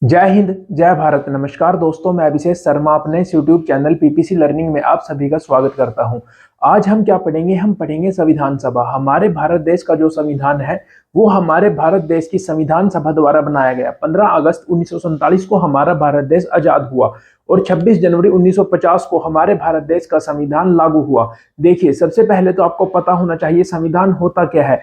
जय हिंद, जय भारत। नमस्कार दोस्तों, मैं अभिषेक शर्मा अपने इस यूट्यूब चैनल पीपीसी लर्निंग में आप सभी का स्वागत करता हूं। आज हम क्या पढ़ेंगे? हम पढ़ेंगे संविधान सभा। हमारे भारत देश का जो संविधान है वो हमारे भारत देश की संविधान सभा द्वारा बनाया गया। 15 अगस्त 1947 को हमारा भारत देश आजाद हुआ और 26 जनवरी 1950 को हमारे भारत देश का संविधान लागू हुआ। देखिए, सबसे पहले तो आपको पता होना चाहिए संविधान होता क्या है।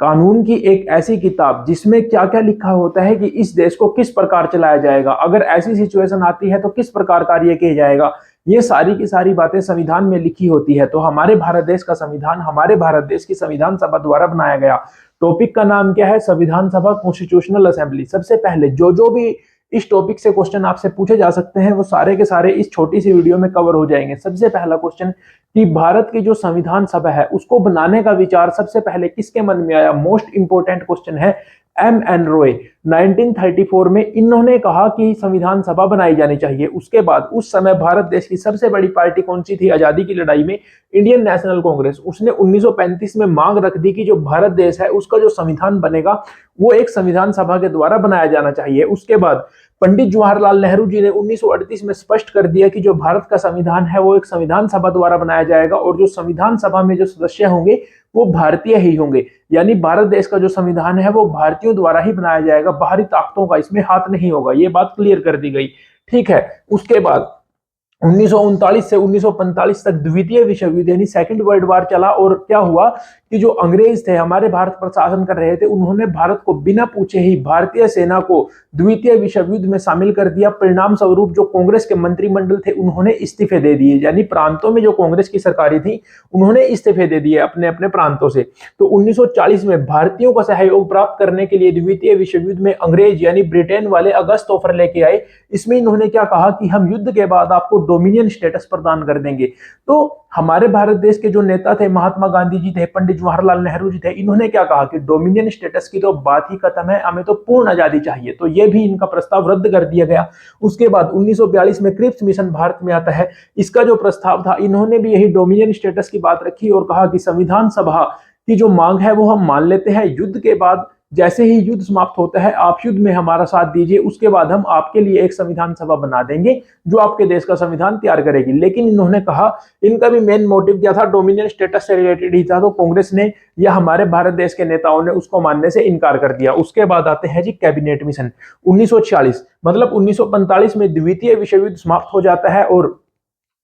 कानून की एक ऐसी किताब जिसमें क्या क्या लिखा होता है कि इस देश को किस प्रकार चलाया जाएगा, अगर ऐसी सिचुएशन आती है तो किस प्रकार कार्य किया जाएगा, ये सारी की सारी बातें संविधान में लिखी होती है। तो हमारे भारत देश का संविधान हमारे भारत देश की संविधान सभा द्वारा बनाया गया। टॉपिक का नाम क्या है? संविधान सभा, कॉन्स्टिट्यूशनल असेंबली। सबसे पहले जो भी इस टॉपिक से क्वेश्चन आपसे पूछे जा सकते हैं वो सारे के सारे इस छोटी सी वीडियो में कवर हो जाएंगे। सबसे पहला क्वेश्चन कि भारत की जो संविधान सभा है उसको बनाने का विचार सबसे पहले किसके मन में आया? मोस्ट इंपोर्टेंट क्वेश्चन है। एम.एन. रॉय 1934 में इन्होंने कहा कि संविधान सभा बनाई जानी चाहिए। उसके बाद उस समय भारत देश की सबसे बड़ी पार्टी कौन सी थी आजादी की लड़ाई में? Indian national Congress. उसने 1935 में मांग रख दी कि जो भारत देश है उसका जो संविधान बनेगा वो एक संविधान सभा के द्वारा बनाया जाना चाहिए। उसके बाद पंडित जवाहरलाल नेहरू जी ने 1938 में स्पष्ट कर दिया कि जो भारत का संविधान है वो एक संविधान सभा द्वारा बनाया जाएगा और जो संविधान सभा में जो सदस्य होंगे वो भारतीय ही होंगे। यानी भारत देश का जो संविधान है वो भारतीयों द्वारा ही बनाया जाएगा, बाहरी ताकतों का इसमें हाथ नहीं होगा। ये बात क्लियर कर दी गई। ठीक है। उसके बाद 1939 से 1945 तक द्वितीय विश्व युद्ध यानी सेकंड वर्ल्ड वॉर चला और क्या हुआ कि जो अंग्रेज थे हमारे भारत पर शासन कर रहे थे उन्होंने भारत को बिना पूछे ही भारतीय सेना को द्वितीय विश्व युद्ध में शामिल कर दिया। परिणाम स्वरूप जो कांग्रेस के मंत्रिमंडल थे उन्होंने इस्तीफे दे दिए। यानी प्रांतों में जो कांग्रेस की सरकारें थी उन्होंने इस्तीफे दे दिए अपने अपने प्रांतों से। तो 1940 में भारतीयों का सहयोग प्राप्त करने के लिए द्वितीय विश्व युद्ध में अंग्रेज यानी ब्रिटेन वाले अगस्त ऑफर लेके आए। इसमें इन्होंने क्या कहा कि हम युद्ध के बाद आपको डोमिनियन स्टेटस प्रदान कर देंगे। तो हमारे भारत देश के जो नेता थे महात्मा गांधी जी थे, पंडित जवाहरलाल नेहरू जी थे, इन्होंने क्या कहा कि डोमिनियन स्टेटस की तो बात ही खत्म है, हमें तो पूर्ण आजादी चाहिए। तो ये भी इनका प्रस्ताव रद्द कर दिया गया। उसके बाद 1942 में क्रिप्स मिशन भारत में आता है। इसका जो प्रस्ताव था इन्होंने भी यही डोमिनियन स्टेटस की बात रखी और कहा कि संविधान सभा की जो मांग है वो हम मान लेते हैं। युद्ध के बाद जैसे ही युद्ध समाप्त होता है आप युद्ध में हमारा साथ दीजिए, उसके बाद हम आपके लिए एक संविधान सभा बना देंगे जो आपके देश का संविधान तैयार करेगी। लेकिन इन्होंने कहा, इनका भी मेन मोटिव क्या था? डोमिनियन स्टेटस से रिलेटेड ही था। तो कांग्रेस ने या हमारे भारत देश के नेताओं ने उसको मानने से इनकार कर दिया। उसके बाद आते हैं जी कैबिनेट मिशन। 1946 मतलब 1945 में द्वितीय विश्व युद्ध समाप्त हो जाता है और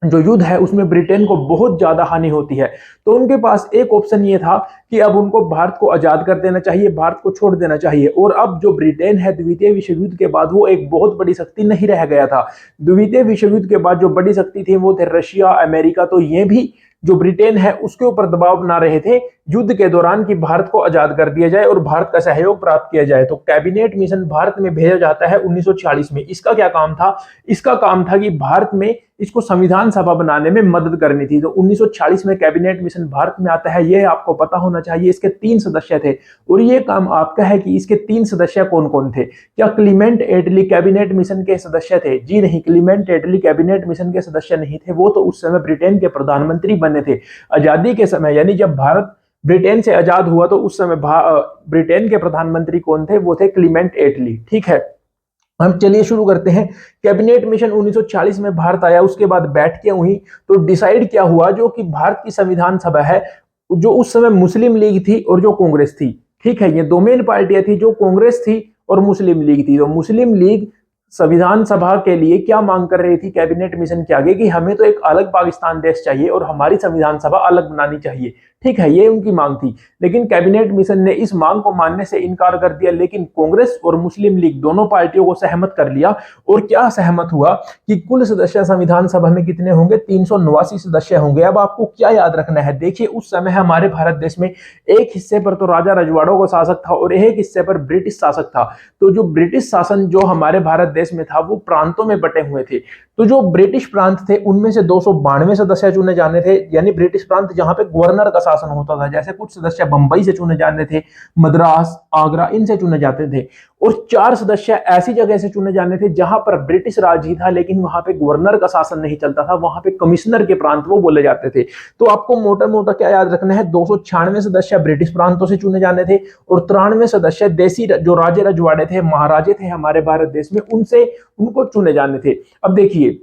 जो युद्ध है उसमें ब्रिटेन को बहुत ज्यादा हानि होती है। तो उनके पास एक ऑप्शन ये था कि अब उनको भारत को आजाद कर देना चाहिए, भारत को छोड़ देना चाहिए। और अब जो ब्रिटेन है द्वितीय विश्व युद्ध के बाद वो एक बहुत बड़ी शक्ति नहीं रह गया था। द्वितीय विश्व युद्ध के बाद जो बड़ी शक्ति थी वो थे रशिया, अमेरिका। तो ये भी जो ब्रिटेन है उसके ऊपर दबाव बना रहे थे युद्ध के दौरान कि भारत को आजाद कर दिया जाए और भारत का सहयोग प्राप्त किया जाए। तो कैबिनेट मिशन भारत में भेजा जाता है 1940 में। इसका क्या काम था? इसका काम था कि भारत में इसको संविधान सभा बनाने में मदद करनी थी। तो 1940 में कैबिनेट मिशन भारत में आता है, यह आपको पता होना चाहिए। इसके 3 सदस्य थे और ये काम आपका है कि इसके 3 सदस्य कौन कौन थे। क्या क्लीमेंट एटली कैबिनेट मिशन के सदस्य थे? जी नहीं, क्लीमेंट एटली कैबिनेट मिशन के सदस्य नहीं थे। वो तो उस समय ब्रिटेन के प्रधानमंत्री बने थे आजादी के समय। यानी जब भारत ब्रिटेन से आजाद हुआ तो उस समय ब्रिटेन के प्रधानमंत्री कौन थे? वो थे क्लीमेंट एटली। ठीक है, हम चलिए शुरू करते हैं। कैबिनेट मिशन 1940 में भारत आया, उसके बाद बैठकें हुई। तो डिसाइड क्या हुआ, जो कि भारत की संविधान सभा है, जो उस समय मुस्लिम लीग थी और जो कांग्रेस थी। ठीक है, ये दो मेन पार्टियां थी, जो कांग्रेस थी और मुस्लिम लीग थी। तो मुस्लिम लीग संविधान सभा के लिए क्या मांग कर रही थी कैबिनेट मिशन के आगे कि हमें तो एक अलग पाकिस्तान देश चाहिए और हमारी संविधान सभा अलग बनानी चाहिए। ठीक है, ये उनकी मांग थी। लेकिन कैबिनेट मिशन ने इस मांग को मानने से इनकार कर दिया। लेकिन कांग्रेस और मुस्लिम लीग दोनों पार्टियों को सहमत कर लिया। और क्या सहमत हुआ कि कुल सदस्य संविधान सभा में कितने होंगे? 389 सदस्य होंगे। अब आपको क्या याद रखना है? देखिए, उस समय हमारे भारत देश में एक हिस्से पर तो राजा रजवाड़ों का शासक था और एक हिस्से पर ब्रिटिश शासक था। तो जो ब्रिटिश शासन जो हमारे भारत देश में था वो प्रांतों में बटे हुए थे। तो जो ब्रिटिश प्रांत थे उनमें से 292 सदस्य चुने जाने थे, यानी ब्रिटिश प्रांत जहां पे गवर्नर का शासन होता था। जैसे कुछ सदस्य बंबई से चुने जाते थे, मद्रास, आगरा, इनसे चुने जाते थे, और 4 सदस्य ऐसी जगह से चुने जाने थे जहां पर ब्रिटिश राज ही था, लेकिन वहां पे गवर्नर का शासन नहीं चलता था, वहां पे कमिश्नर के प्रांत वो बोले जाते थे। तो आपको मोटा मोटा क्या याद रखना है, 296 सदस्य ब्रिटिश प्रांतों से चुने जाने थे और 93 सदस्य देसी जो राजे रजवाड़े थे, महाराजे थे हमारे भारत देश में, उनसे उनको चुने जाने थे। अब देखिए,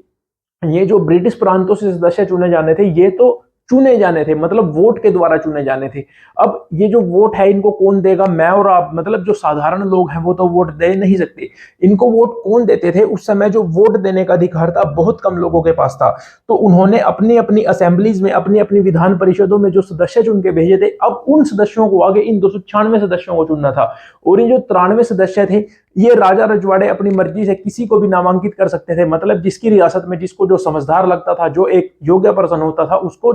ये जो ब्रिटिश प्रांतों से सदस्य चुने जाने थे, ये तो चुने जाने थे, मतलब वोट के द्वारा चुने जाने थे। अब ये जो वोट है इनको कौन देगा, मैं और आप, मतलब जो साधारण लोग हैं वो तो वोट दे नहीं सकते। इनको वोट कौन देते थे, उस समय जो वोट देने का अधिकार था बहुत कम लोगों के पास था। तो उन्होंने अपनी अपनी असेंबलीज में, अपनी अपनी विधान परिषदों में जो सदस्य चुन के भेजे थे, अब उन सदस्यों को आगे इन 296 सदस्यों को चुनना था। और ये जो 93 सदस्य थे, ये राजा रजवाड़े अपनी मर्जी से किसी को भी नामांकित कर सकते थे, मतलब जिसकी रियासत में जिसको जो समझदार लगता था, जो एक योग्य पर्सन होता था, उसको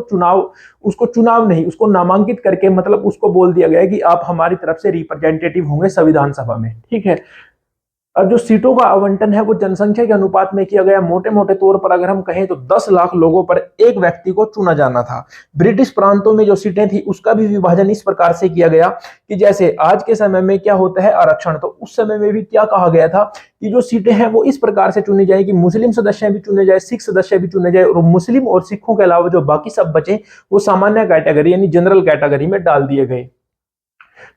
चुनाव नहीं, उसको नामांकित करके, मतलब उसको बोल दिया गया कि आप हमारी तरफ से रिप्रेजेंटेटिव होंगे संविधान सभा में। ठीक है। अब जो सीटों का आवंटन है वो जनसंख्या के अनुपात में किया गया। मोटे मोटे तौर पर अगर हम कहें तो 10 लाख लोगों पर एक व्यक्ति को चुना जाना था। ब्रिटिश प्रांतों में जो सीटें थी उसका भी विभाजन इस प्रकार से किया गया कि जैसे आज के समय में क्या होता है आरक्षण, तो उस समय में भी क्या कहा गया था कि जो सीटें हैं वो इस प्रकार से चुनी जाए कि मुस्लिम सदस्य भी चुने जाए, सिख सदस्य भी चुने जाए, और मुस्लिम और सिखों के अलावा जो बाकी सब बचे वो सामान्य कैटेगरी यानी जनरल कैटेगरी में डाल दिए गए।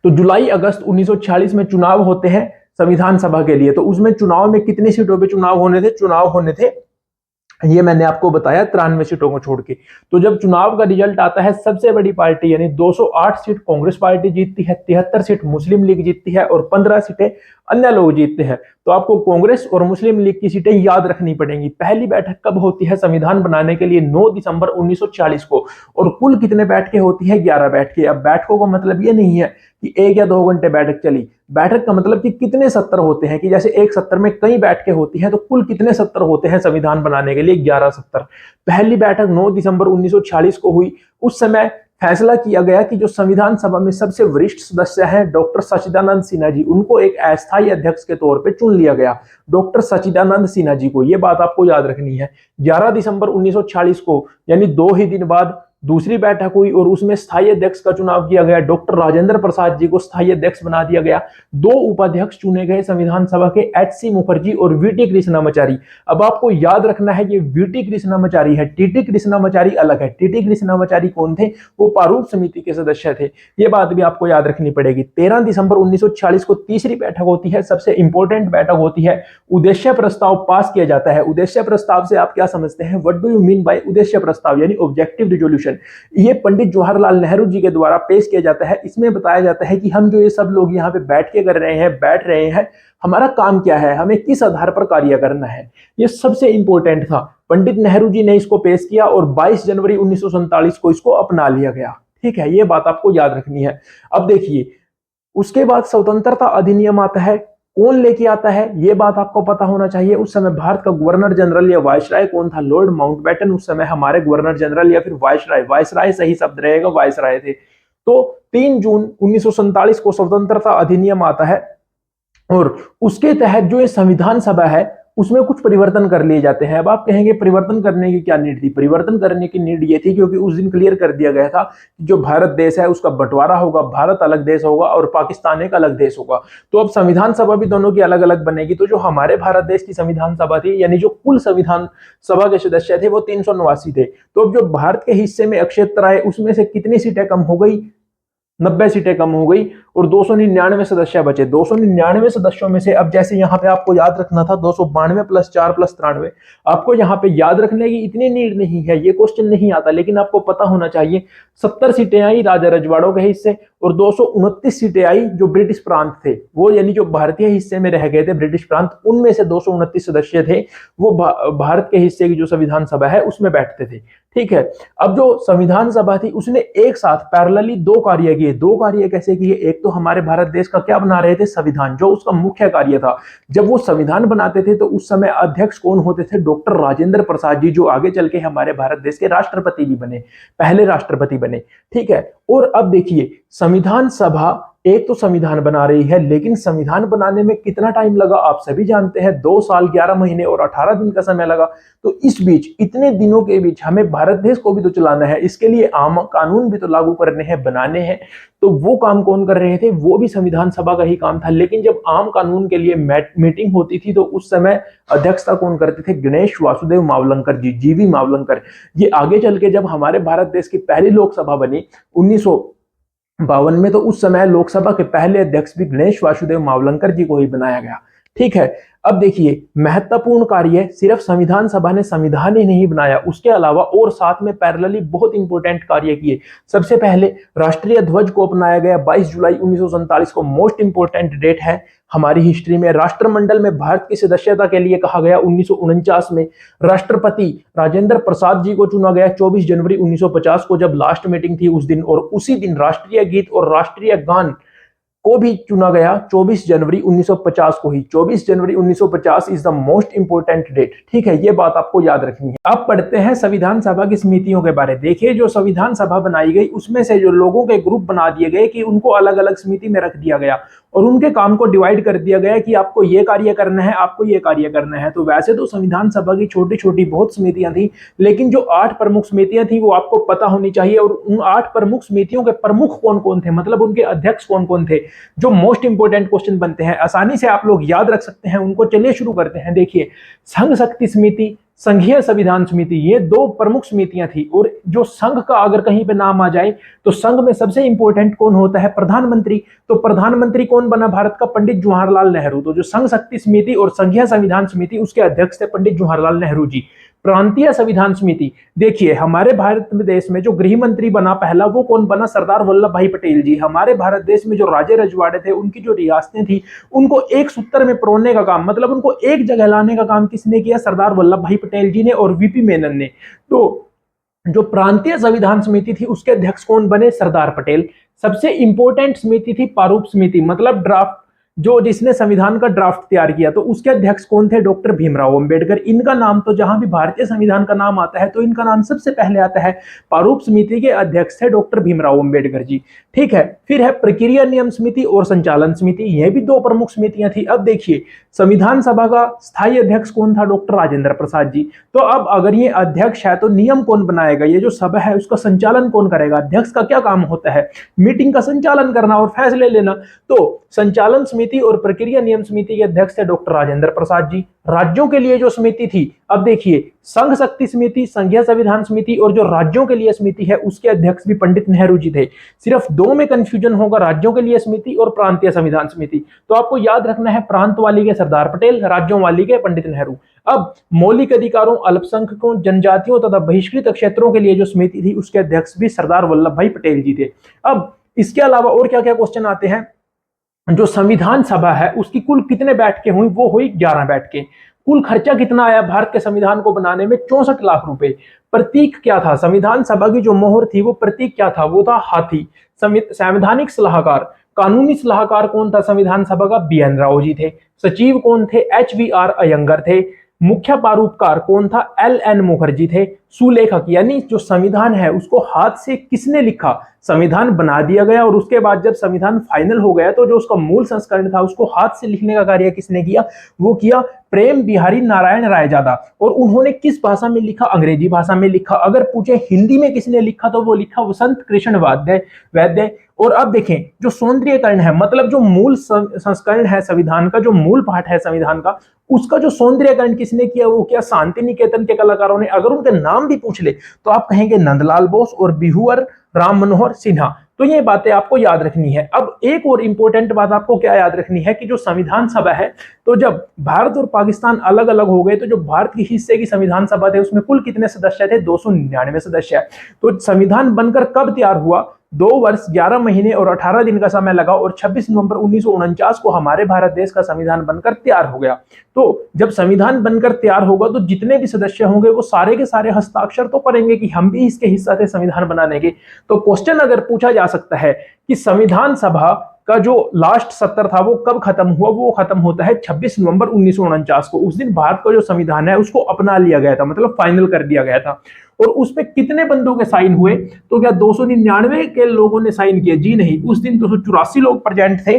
तो जुलाई अगस्त 1946 में चुनाव होते हैं संविधान सभा के लिए। तो उसमें चुनाव में कितनी सीटों पे चुनाव होने थे, चुनाव होने थे, ये मैंने आपको बताया 93 सीटों को छोड़ के। तो जब चुनाव का रिजल्ट आता है, सबसे बड़ी पार्टी यानी 208 सीट कांग्रेस पार्टी जीतती है, 73 सीट मुस्लिम लीग जीतती है और 15 सीटें अन्य लोग जीतते हैं। तो आपको कांग्रेस और मुस्लिम लीग की सीटें याद रखनी पड़ेंगी। पहली बैठक कब होती है संविधान बनाने के लिए, 9 दिसंबर 1940 को, और कुल कितने बैठकें होती है, 11 बैठकें। अब बैठकों का मतलब ये नहीं है कि 1 या 2 घंटे बैठक चली, बैठक का मतलब कि कितने सत्र होते हैं, कि जैसे एक सत्र में कई बैठकें होती हैं, तो कुल कितने सत्र होते हैं संविधान बनाने के लिए, 11 सत्र। पहली बैठक 9 दिसंबर 1940 को हुई। उस समय फैसला किया गया कि जो संविधान सभा में सबसे वरिष्ठ सदस्य हैं डॉक्टर सच्चिदानंद सिन्हा जी, उनको एक अस्थायी अध्यक्ष के तौर पे चुन लिया गया, डॉक्टर सच्चिदानंद सिन्हा जी को। ये बात आपको याद रखनी है। 11 दिसंबर 1940 को यानी 2 ही दिन बाद दूसरी बैठक हुई और उसमें स्थायी अध्यक्ष का चुनाव किया गया। डॉक्टर राजेंद्र प्रसाद जी को स्थायी अध्यक्ष बना दिया गया। 2 उपाध्यक्ष चुने गए संविधान सभा के, एच.सी. मुखर्जी और वी.टी. कृष्णामाचारी। अब आपको याद रखना है ये वी.टी. कृष्णामाचारी है, टी.टी. कृष्णामाचारी अलग है। टी.टी. कृष्णामाचारी कौन थे, वो प्रारूप समिति के सदस्य थे। ये बात भी आपको याद रखनी पड़ेगी। 13 दिसंबर 1946 को तीसरी बैठक होती है, सबसे इंपॉर्टेंट बैठक होती है। उद्देश्य प्रस्ताव पास किया जाता है। उद्देश्य प्रस्ताव से आप क्या समझते हैं, what do you mean by उद्देश्य प्रस्ताव, यानी ऑब्जेक्टिव रिजोल्यूशन। ये पंडित जवाहरलाल नेहरू जी के द्वारा पेश किया जाता है। इसमें बताया जाता है कि हम जो ये सब लोग यहाँ पे बैठ रहे हैं, हमारा काम क्या है, हमें किस आधार पर कार्य करना है। ये सबसे इंपॉर्टेंट था। पंडित नेहरू जी ने इसको पेश किया और 22 जनवरी 1947 को इसको अपना लिया गया। ठीक है, ये बात आपको याद रखनी है। अब देखिए, उसके बाद स्वतंत्रता अधिनियम आता है। कौन लेके आता है, ये बात आपको पता होना चाहिए। उस समय भारत का गवर्नर जनरल या वायसराय कौन था, लॉर्ड माउंटबेटन उस समय हमारे गवर्नर जनरल या फिर वायसराय, वायसराय सही शब्द रहेगा, वायसराय थे। तो 3 जून 1947 को स्वतंत्रता अधिनियम आता है और उसके तहत जो ये संविधान सभा है उसमें कुछ परिवर्तन कर लिए जाते हैं। अब आप कहेंगे परिवर्तन करने की क्या नीड थी, परिवर्तन करने की नीड ये थी क्योंकि उस दिन क्लियर कर दिया गया था कि जो भारत देश है उसका बंटवारा होगा, भारत अलग देश होगा और पाकिस्तान एक अलग देश होगा। तो अब संविधान सभा भी दोनों की अलग अलग बनेगी। तो जो हमारे भारत देश की संविधान सभा थी, यानी जो कुल संविधान सभा के सदस्य थे वो 389 थे। तो अब जो भारत के हिस्से में क्षेत्र आए उसमें से कितनी सीटें कम हो गई, 90 सीटें कम हो गई और 299 सदस्य बचे। 299 सदस्यों में से अब जैसे यहाँ पे आपको याद रखना था 292 + 4 + 93, आपको यहाँ पे याद रखने की इतनी नीड नहीं है, ये क्वेश्चन नहीं आता, लेकिन आपको पता होना चाहिए 70 सीटें आई राजा रजवाड़ों के हिस्से और 229 सीटें आई जो ब्रिटिश प्रांत थे, वो यानी जो भारतीय हिस्से में रह गए थे ब्रिटिश प्रांत, उनमें से 229 सदस्य थे वो भारत के हिस्से की जो संविधान सभा है उसमें बैठते थे। ठीक है, अब जो संविधान सभा थी उसने एक साथ पैरेलली 2 कार्य किए। 2 कार्य कैसे किए, एक तो हमारे भारत देश का क्या बना रहे थे, संविधान, जो उसका मुख्य कार्य था। जब वो संविधान बनाते थे तो उस समय अध्यक्ष कौन होते थे, डॉक्टर राजेंद्र प्रसाद जी, जो आगे चल के हमारे भारत देश के राष्ट्रपति भी बने, पहले राष्ट्रपति बने। ठीक है, और अब देखिए संविधान सभा एक तो संविधान बना रही है, लेकिन संविधान बनाने में कितना टाइम लगा आप सभी जानते हैं, 2 साल 11 महीने और 18 दिन का समय लगा। तो इस बीच, इतने दिनों के बीच हमें भारत देश को भी तो चलाना है, इसके लिए आम कानून भी तो लागू करने हैं, बनाने हैं। तो वो काम कौन कर रहे थे? वो भी संविधान सभा का ही काम था। लेकिन जब आम कानून के लिए मीटिंग होती थी तो उस समय अध्यक्षता कौन करते थे? गणेश वासुदेव मावलंकर जी, जीवी मावलंकर। ये आगे चल के जब हमारे भारत देश की पहली लोकसभा बनी 1952 में, तो उस समय लोकसभा के पहले अध्यक्ष भी गणेश वासुदेव मावलंकर जी को ही बनाया गया। ठीक है, अब देखिए, महत्वपूर्ण कार्य सिर्फ संविधान सभा ने संविधान ही नहीं बनाया, उसके अलावा और साथ में पैरेलली बहुत इंपॉर्टेंट कार्य किए। सबसे पहले राष्ट्रीय ध्वज को अपनाया गया 22 जुलाई 1947 को, मोस्ट इंपॉर्टेंट डेट है हमारी हिस्ट्री में। राष्ट्रमंडल में भारत की सदस्यता के लिए कहा गया 1949 में। राष्ट्रपति राजेंद्र प्रसाद जी को चुना गया 24 जनवरी 1950 को, जब लास्ट मीटिंग थी उस दिन। और उसी दिन राष्ट्रीय गीत और राष्ट्रीय गान को भी चुना गया 24 जनवरी 1950 को ही। 24 जनवरी 1950 is the most important date. ठीक है, ये बात आपको याद रखनी है। अब पढ़ते हैं संविधान सभा की समितियों के बारे। देखिए, जो संविधान सभा बनाई गई उसमें से जो लोगों के ग्रुप बना दिए गए कि उनको अलग अलग समिति में रख दिया गया और उनके काम को डिवाइड कर दिया गया कि आपको ये कार्य करना है, आपको ये कार्य करना है। तो वैसे तो संविधान सभा की छोटी छोटी बहुत समितियां थी, लेकिन जो 8 प्रमुख समितियां थी वो आपको पता होनी चाहिए। और उन 8 प्रमुख समितियों के प्रमुख कौन कौन थे, मतलब उनके अध्यक्ष कौन कौन थे, जो मोस्ट इंपोर्टेंट क्वेश्चन बनते हैं, आसानी से आप लोग याद रख सकते हैं उनको। चलिए शुरू करते हैं। देखिए, संघ शक्ति समिति, संघीय संविधान समिति, ये 2 प्रमुख समितियां थी। और जो संघ का अगर कहीं पे नाम आ जाए तो संघ में सबसे इंपॉर्टेंट कौन होता है? प्रधानमंत्री। तो प्रधानमंत्री कौन बना भारत का? पंडित जवाहरलाल नेहरू। तो जो संघ शक्ति समिति और संघीय संविधान समिति, उसके अध्यक्ष थे पंडित जवाहरलाल नेहरू जी। प्रांतीय संविधान समिति, देखिए हमारे भारत देश में जो गृह मंत्री बना पहला, वो कौन बना? सरदार वल्लभ भाई पटेल जी। हमारे भारत देश में जो राजे रजवाड़े थे, उनकी जो रियासतें थी, उनको एक सूत्र में पिरोने का काम, मतलब उनको एक जगह लाने का काम किसने किया? सरदार वल्लभ भाई पटेल जी ने और वीपी मेनन ने। तो जो प्रांतीय संविधान समिति थी उसके अध्यक्ष कौन बने? सरदार पटेल। सबसे इंपॉर्टेंट समिति थी प्रारूप समिति, मतलब ड्राफ्ट, जो जिसने संविधान का ड्राफ्ट तैयार किया। तो उसके अध्यक्ष कौन थे? डॉक्टर भीमराव अंबेडकर। इनका नाम तो जहां भी भारतीय संविधान का नाम आता है तो इनका नाम सबसे पहले आता है। प्रारूप समिति के अध्यक्ष थे डॉक्टर भीमराव अंबेडकर जी। ठीक है, फिर है प्रक्रिया नियम समिति और संचालन समिति, यह भी 2 प्रमुख समितियां थी। अब देखिए, संविधान सभा का स्थायी अध्यक्ष कौन था? डॉक्टर राजेंद्र प्रसाद जी। तो अब अगर ये अध्यक्ष है तो नियम कौन बनाएगा? ये जो सभा है उसका संचालन कौन करेगा? अध्यक्ष का क्या काम होता है? मीटिंग का संचालन करना और फैसले लेना। तो संचालन समिति और प्रक्रिया नियम समिति के अध्यक्ष थे डॉक्टर राजेंद्र प्रसाद जी। राज्यों के लिए जो समिति थी, अब देखिए, संघ शक्ति समिति, संघीय संविधान समिति और जो राज्यों के लिए समिति है उसके अध्यक्ष भी पंडित नेहरू जी थे। सिर्फ 2 में कंफ्यूजन होगा, राज्यों के लिए समिति और प्रांतीय संविधान समिति। तो आपको याद रखना है, प्रांत वाली के सरदार पटेल, राज्यों वाली के पंडित नेहरू। अब मौलिक अधिकारों, अल्पसंख्यकों, जनजातियों तथा बहिष्कृत क्षेत्रों के लिए जो समिति थी उसके अध्यक्ष भी सरदार वल्लभ भाई पटेल जी थे। अब इसके अलावा और क्या क्या क्वेश्चन आते हैं? जो संविधान सभा है उसकी कुल कितने बैठकें हुई? वो हुई 11 बैठकें। कुल खर्चा कितना आया भारत के संविधान को बनाने में? 64 लाख रुपए। प्रतीक क्या था? संविधान सभा की जो मोहर थी वो प्रतीक क्या था? वो था हाथी। संवैधानिक सलाहकार, कानूनी सलाहकार कौन था संविधान सभा का? BN राव जी थे। सचिव कौन थे? HVR अयंगर थे। मुख्य प्रारूपकार कौन था? LN मुखर्जी थे। सुलेखक, यानी जो संविधान है उसको हाथ से किसने लिखा? संविधान बना दिया गया और उसके बाद जब संविधान फाइनल हो गया तो जो उसका मूल संस्करण था उसको हाथ से लिखने का कार्य किसने किया? वो किया प्रेम बिहारी नारायण रायजादा। और उन्होंने किस भाषा में लिखा? अंग्रेजी भाषा में लिखा। अगर पूछे हिंदी में किसने लिखा तो वो लिखा वसंत कृष्ण वैद्य। और अब देखें, जो सौंदर्यकरण है, मतलब जो मूल संस्करण है संविधान का, जो मूल पाठ है संविधान का, उसका जो सौंदर्यकरण किसने किया? वो किया शांति निकेतन के कलाकारों ने। अगर उनके नाम भी पूछ ले तो आप कहेंगे नंदलाल बोस और बिहुअर राम मनोहर सिन्हा। तो ये बातें आपको याद रखनी है। अब एक और इंपॉर्टेंट बात आपको क्या याद रखनी है कि जो संविधान सभा है, तो जब भारत और पाकिस्तान अलग अलग हो गए तो जो भारत के हिस्से की संविधान सभा थे उसमें कुल कितने सदस्य थे? 299 सदस्य। तो संविधान बनकर कब तैयार हुआ? 2 वर्ष 11 महीने और 18 दिन का समय लगा और 26 नवंबर 1949 को हमारे भारत देश का संविधान बनकर तैयार हो गया। तो जब संविधान बनकर तैयार होगा तो जितने भी सदस्य होंगे वो सारे के सारे हस्ताक्षर तो करेंगे कि हम भी इसके हिस्सा थे संविधान बनाने के। तो क्वेश्चन अगर पूछा जा सकता है कि संविधान सभा का जो लास्ट सत्र था वो कब खत्म हुआ? वो खत्म होता है 26 नवंबर 1949 को। उस दिन भारत का जो संविधान है उसको अपना लिया गया था, मतलब फाइनल कर दिया गया था। और उस पे कितने बंदों के साइन हुए? तो क्या 299 के लोगों ने साइन किए? जी नहीं, उस दिन 284 लोग प्रेजेंट थे,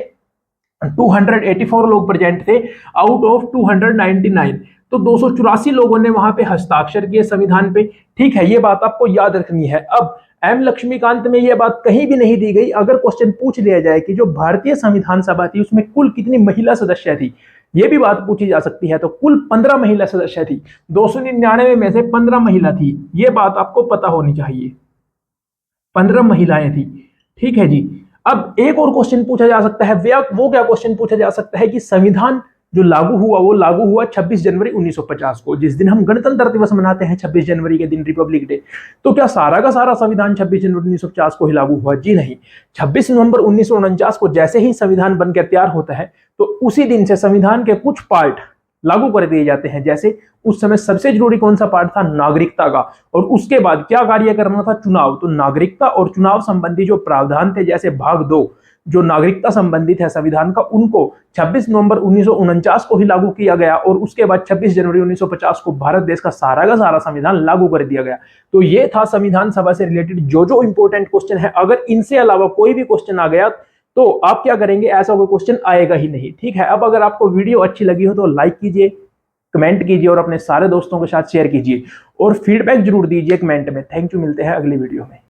284 लोग प्रेजेंट थे आउट ऑफ 299। तो 284 लोगों ने वहां पे हस्ताक्षर किए संविधान पे। ठीक है, ये बात आपको याद रखनी है। अब एम लक्ष्मीकांत में ये बात कहीं भी नहीं दी गई। अगर क्वेश्चन पूछ लिया जाए कि जो भारतीय संविधान सभा थी उसमें कुल कितनी महिला सदस्य थी, ये भी बात पूछी जा सकती है। तो कुल 15 महिला सदस्य थी, 299 में से 15 महिला थी, ये बात आपको पता होनी चाहिए। 15 महिलाएं थी। ठीक है जी। अब एक और क्वेश्चन पूछा जा सकता है, वो क्या क्वेश्चन पूछा जा सकता है कि संविधान जो लागू हुआ वो लागू हुआ 26 जनवरी 1950 को, जिस दिन हम गणतंत्र दिवस मनाते हैं 26 जनवरी के दिन, रिपब्लिक डे। तो क्या सारा का सारा संविधान 26 जनवरी 1950 को ही लागू हुआ? जी नहीं। 26 नवंबर 1949 को जैसे ही संविधान बनकर तैयार होता है तो उसी दिन से संविधान के कुछ पार्ट लागू कर दिए जाते हैं। जैसे उस समय सबसे जरूरी कौन सा पार्ट था? नागरिकता का। और उसके बाद क्या कार्य करना था? चुनाव। तो नागरिकता और चुनाव संबंधी जो प्रावधान थे, जैसे भाग 2 जो नागरिकता संबंधित है संविधान का, उनको 26 नवंबर 1949 को ही लागू किया गया और उसके बाद 26 जनवरी 1950 को भारत देश का सारा संविधान लागू कर दिया गया। तो ये था संविधान सभा से रिलेटेड जो इंपॉर्टेंट क्वेश्चन है। अगर इनसे अलावा कोई भी क्वेश्चन आ गया तो आप क्या करेंगे? ऐसा कोई क्वेश्चन आएगा ही नहीं। ठीक है। अब अगर आपको वीडियो अच्छी लगी हो तो लाइक कीजिए, कमेंट कीजिए और अपने सारे दोस्तों के साथ शेयर कीजिए और फीडबैक जरूर दीजिए कमेंट में। थैंक यू, मिलते हैं अगली वीडियो में।